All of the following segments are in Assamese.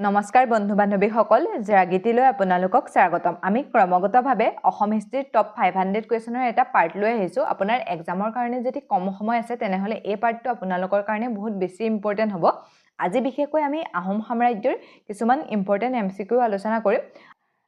নমস্কাৰ বন্ধু বান্ধৱীসকল জাগিতিলৈ আপোনালোকক স্বাগতম আমি ক্ৰমাগতভাৱে অসম হিষ্ট্ৰীৰ টপ 500 কুৱেশ্যনৰ এটা পাৰ্ট লৈ আহিছো আপোনাৰ এক্সামৰ কাৰণে যদি কম সময় আছে তেনেহলে এই পাৰ্টটো আপোনালোকৰ কাৰণে বহুত বেছি ইম্পৰ্টেন্ট হ'ব আজি বিশেষকৈ আমি আহোম সাম্ৰাজ্যৰ কিছুমান ইম্পৰ্টেন্ট এমচিকিউ আলোচনা কৰিম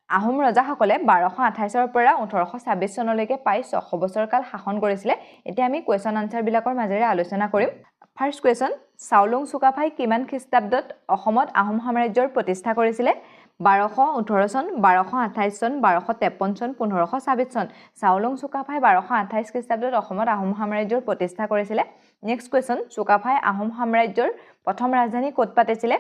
আহোম ৰজাসকলে 1228 ৰ পৰা 1826 চনলৈকে প্ৰায় 600 বছৰ কাল শাসন কৰিছিল এতিয়া আমি কোৱেশ্যন আনসাৰ বিলাকৰ মাজেৰে আলোচনা কৰিম ফাৰ্স্ট কোৱেশ্যন চাওলুং চুকাফাই কিমান খ্ৰীষ্টাব্দত অসমত আহোম সাম্ৰাজ্যৰ প্ৰতিষ্ঠা কৰিছিল 1218 চন 1228 চন 1253 চন 1526 চন চাওলুং চুকাফাই 1228 খ্ৰীষ্টাব্দত অসমত আহোম সাম্ৰাজ্যৰ প্ৰতিষ্ঠা কৰিছিল নেক্সট কোৱেশ্যন চুকাফাই আহোম সাম্ৰাজ্যৰ প্ৰথম ৰাজধানী ক'ত পাতিছিল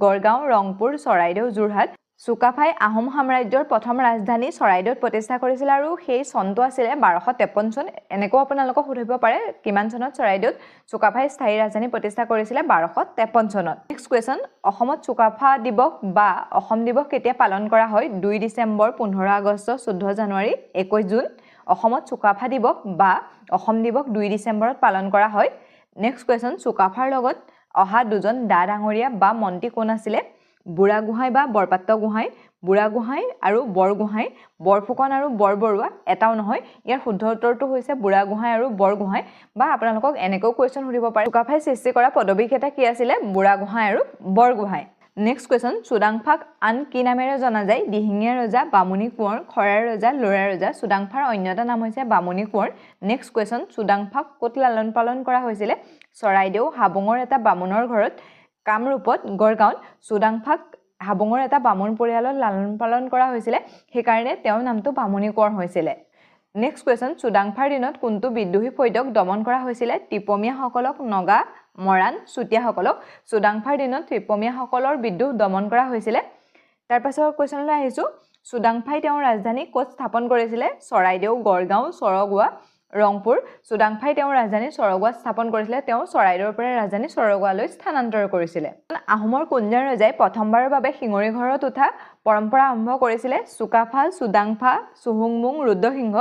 গড়গাঁও ৰংপুৰ চৰাইদেউ যোৰহাট চুকাফাই আহোম সাম্ৰাজ্যৰ প্ৰথম ৰাজধানী চৰাইদেউত প্ৰতিষ্ঠা কৰিছিল আৰু সেই চনটো আছিল 1253 চন এনেকৈ আপোনালোকক সুধিব পাৰে কিমান চনত চৰাইদেউত চুকাফাই স্থায়ী ৰাজধানী প্ৰতিষ্ঠা কৰিছিল 1253 চনত নেক্সট কোৱেশ্যন অসমত চুকাফা দিৱস বা অসম দিৱস কেতিয়া পালন কৰা হয় 2 ডিচেম্বৰ 15 আগষ্ট 14 জানুৱাৰী 21 জুন অসমত চুকাফা দিৱস বা অসম দিৱস 2 ডিচেম্বৰত পালন কৰা হয় নেক্সট কোৱেশ্যন চুকাফাৰ লগত অহা দুজন ডা ডাঙৰীয়া বা মন্ত্ৰী কোন আছিল বুঢ়া গোহাঁই বা বৰপাত্ৰ গোহাঁই বুঢ়া গোহাঁই আৰু বৰ গোহাঁই বৰফুকন আৰু বৰবৰুৱা এটাও নহয় ইয়াৰ শুদ্ধ উত্তৰটো হৈছে বুঢ়া গোহাঁই আৰু বৰ গোহাঁই বা আপোনালোকক এনেকৈ কোৱেশ্যন সুধিব পাৰে চুকাফাই সৃষ্টি কৰা পদবী কেইটা কি আছিল বুঢ়া গোহাঁই আৰু বৰ গোহাঁই নেক্সট কোৱেশ্যন চুডাংফাক আন কি নামেৰে জনা যায় দিহিঙীয়া ৰজা বামুণী কোঁৱৰ খৰাৰ ৰজা লৰা ৰজা চুডাংফাৰ অন্য এটা নাম হৈছে বামুণী কোঁৱৰ নেক্সট কোৱেশ্যন চুডাংফাক ক'ত লালন পালন কৰা হৈছিল চৰাইদেউ হাবুঙৰ এটা বামুণৰ ঘৰত কামৰূপত গড়গাঁৱত চুডাংফাক হাবুঙৰ এটা বামুণ পৰিয়ালত লালন পালন কৰা হৈছিল সেইকাৰণে তেওঁৰ নামটো বামুণী কোঁৱৰ হৈছিল নেক্সট কোৱেশ্যন চুডাংফাৰ দিনত কোনটো বিদ্ৰোহী ফৈদক দমন কৰা হৈছিল টিপমীয়াসকলক নগা মৰাণ চুতীয়াসকলক চুডাংফাৰ দিনত টিপমীয়াসকলৰ বিদ্ৰোহ দমন কৰা হৈছিল তাৰ পাছৰ কোৱেশ্যনলৈ আহিছো চুডাংফাই তেওঁৰ ৰাজধানী ক'ত স্থাপন কৰিছিল চৰাইদেউ গড়গাঁও চৰগুৱা ৰংপুৰ চুডাংফাই তেওঁৰ ৰাজধানী চৰগুৱাত স্থাপন কৰিছিল তেওঁ চৰাইদেউৰ পৰা ৰাজধানী চৰগুৱালৈ স্থানান্তৰ কৰিছিল আহোমৰ কোনজন ৰজাই প্ৰথমবাৰৰ বাবে শিঙৰি ঘৰত উঠা পৰম্পৰা আৰম্ভ কৰিছিল চুকাফা চুডাংফা চুহুংমুং ৰুদ্ৰসিংহ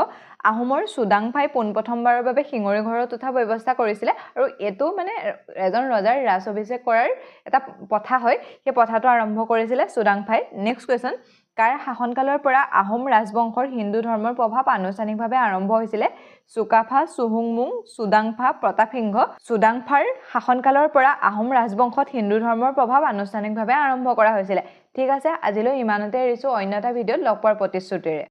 আহোমৰ চুডাংফাই পোনপ্ৰথমবাৰৰ বাবে শিঙৰি ঘৰত উঠা ব্যৱস্থা কৰিছিল আৰু এটো মানে এজন ৰজাৰ ৰাজ অভিষেক কৰাৰ এটা প্ৰথা হয় সেই প্ৰথাটো আৰম্ভ কৰিছিল চুডাংফাই নেক্সট কোৱেশ্যন কাৰ শাসনকালৰ পৰা আহোম ৰাজবংশৰ হিন্দু ধৰ্মৰ প্ৰভাৱ আনুষ্ঠানিকভাৱে আৰম্ভ হৈছিল চুকাফা চুহুংমুং চুডাংফা প্ৰতাপসিংহ চুডাংফাৰ শাসনকালৰ পৰা আহোম ৰাজবংশত হিন্দু ধৰ্মৰ প্ৰভাৱ আনুষ্ঠানিকভাৱে আৰম্ভ কৰা হৈছিল ঠিক আছে আজিলৈ ইমানতে এৰিছো অন্য এটা ভিডিঅ'ত লগ পোৱাৰ প্ৰতিশ্ৰুতিৰে